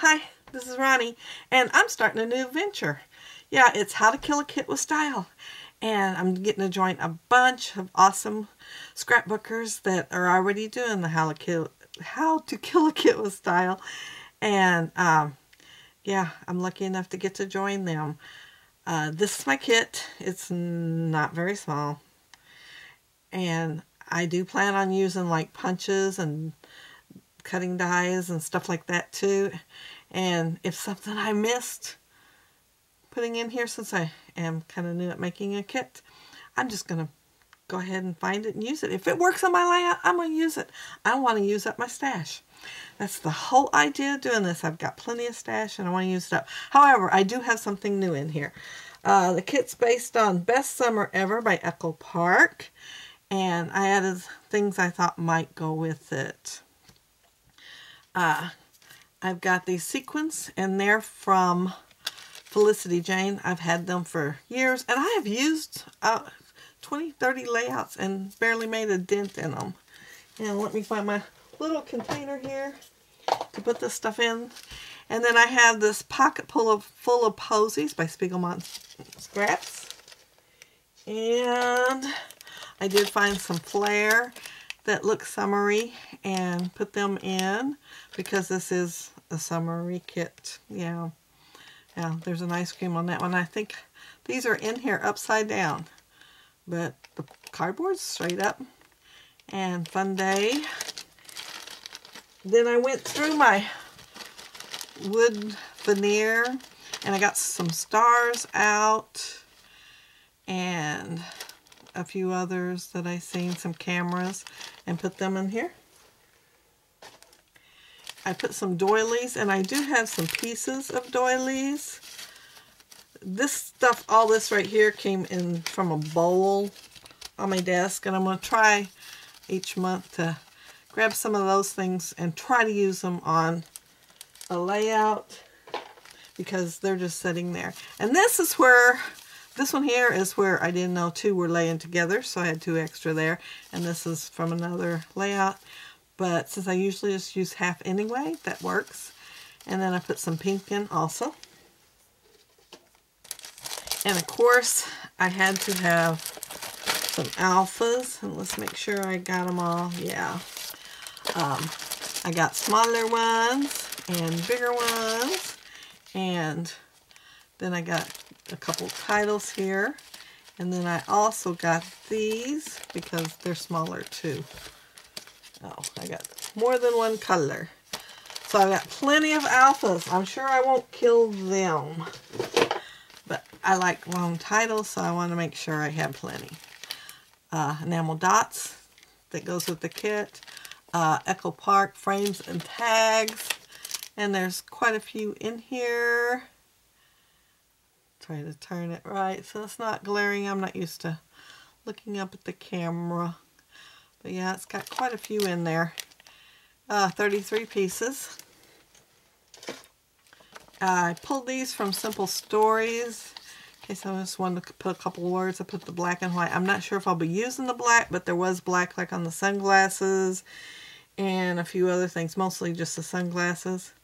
Hi, this is Ronnie, and I'm starting a new venture. Yeah, it's How to Kill a Kit with Style. And I'm getting to join a bunch of awesome scrapbookers that are already doing the How to Kill a Kit with Style. And yeah, I'm lucky enough to get to join them. This is my kit. It's not very small. And I do plan on using like punches and cutting dies and stuff like that too. And if something I missed putting in here, since I am kind of new at making a kit, I'm just going to go ahead and find it and use it. If it works on my layout, I'm going to use it. I want to use up my stash. That's the whole idea of doing this. I've got plenty of stash and I want to use it up. However, I do have something new in here. The kit's based on Best Summer Ever by Echo Park. And I added things I thought might go with it. I've got these sequins, and they're from Felicity Jane. I've had them for years, and I have used 20, 30 layouts and barely made a dent in them. And let me find my little container here to put this stuff in. And then I have this pocket full of posies by Spiegelman Scraps. And I did find some flair that look summery and put them in because this is a summery kit. Yeah, there's an ice cream on that one. I think these are in here upside down, but the cardboard's straight up. And fun day. Then I went through my wood veneer and I got some stars out and a few others that I seen, some cameras, and put them in here. I put some doilies, and I do have some pieces of doilies. This stuff, all this right here, came in from a bowl on my desk, and I'm going to try each month to grab some of those things and try to use them on a layout because they're just sitting there. And this is where this one here is where I didn't know two were laying together, so I had two extra there. And this is from another layout. But since I usually just use half anyway, that works. And then I put some pink in also. And of course, I had to have some alphas. And let's make sure I got them all. Yeah. I got smaller ones and bigger ones. And then I got a couple titles here, and then I also got these because they're smaller too. Oh, I got more than one color. So I've got plenty of alphas. I'm sure I won't kill them, but I like long titles, so I want to make sure I have plenty. Enamel dots that goes with the kit. Echo Park frames and tags, and there's quite a few in here. Try to turn it right so it's not glaring. I'm not used to looking up at the camera. But yeah, it's got quite a few in there. 33 pieces. I pulled these from Simple Stories. In case I just wanted to put a couple words, I put the black and white. I'm not sure if I'll be using the black, but there was black like on the sunglasses and a few other things. Mostly just the sunglasses.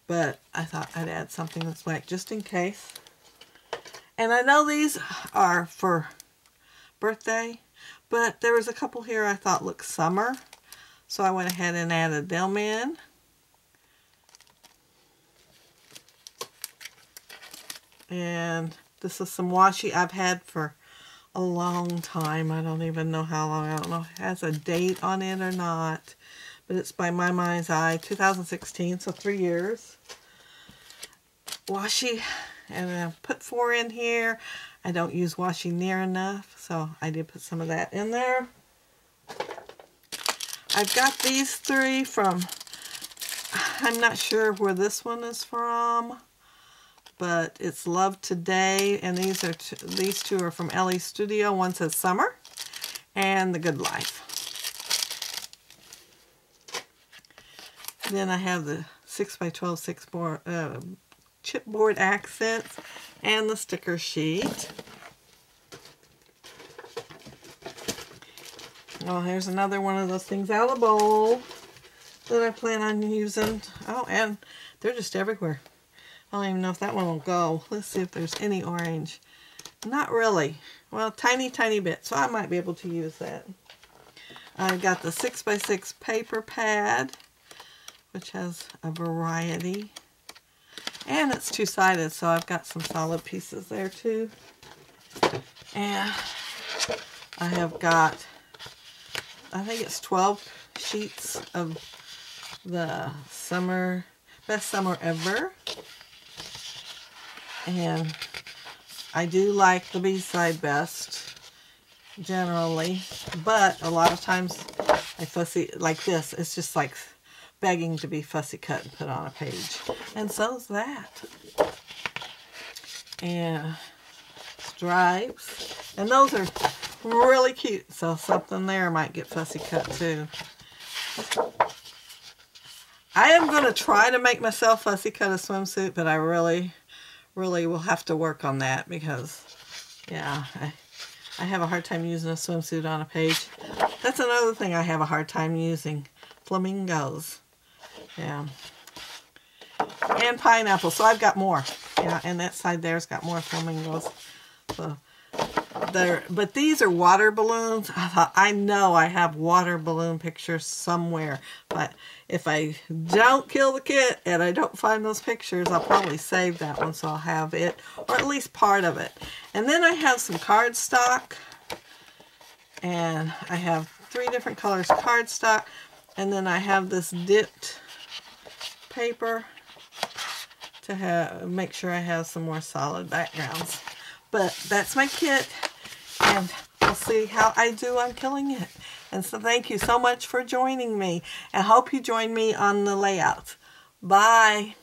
But I thought I'd add something that's black just in case. And I know these are for birthday, but there was a couple here I thought looked summer. So I went ahead and added them in. And this is some washi I've had for a long time. I don't even know how long. I don't know if it has a date on it or not. But it's by My Mind's Eye, 2016, so 3 years. Washi. And I put 4 in here. I don't use washi near enough, so I did put some of that in there. I've got these 3 from, I'm not sure where this one is from, but it's Love Today, and these two are from Ellie's Studio. One says Summer, and The Good Life. Then I have the 6x12 chipboard accents and the sticker sheet. Oh, here's another one of those things out of the bowl. that I plan on using. Oh, and they're just everywhere. I don't even know if that one will go. Let's see if there's any orange. Not really. Well, tiny, tiny bit, so I might be able to use that. I've got the 6x6 paper pad, which has a variety. And it's two-sided, so I've got some solid pieces there too. And I have got, I think it's 12 sheets of the Best Summer Ever. And I do like the B-side best, generally. But a lot of times, I fussy, like this, it's just like begging to be fussy cut and put on a page. And so's that. And stripes. And those are really cute, so something there might get fussy cut too. I am going to try to make myself fussy cut a swimsuit, but I really will have to work on that because, yeah, I have a hard time using a swimsuit on a page. That's another thing I have a hard time using. Flamingos. Yeah. And pineapple, so I've got more. Yeah, and that side there's got more flamingos. So but these are water balloons. I thought, I know I have water balloon pictures somewhere, but if I don't kill the kit and I don't find those pictures, I'll probably save that one so I'll have it, or at least part of it. And then I have some cardstock, and I have 3 different colors cardstock, and then I have this dipped paper to make sure I have some more solid backgrounds. But that's my kit, and we'll see how I do on killing it. And so thank you so much for joining me, and hope you join me on the layout. Bye.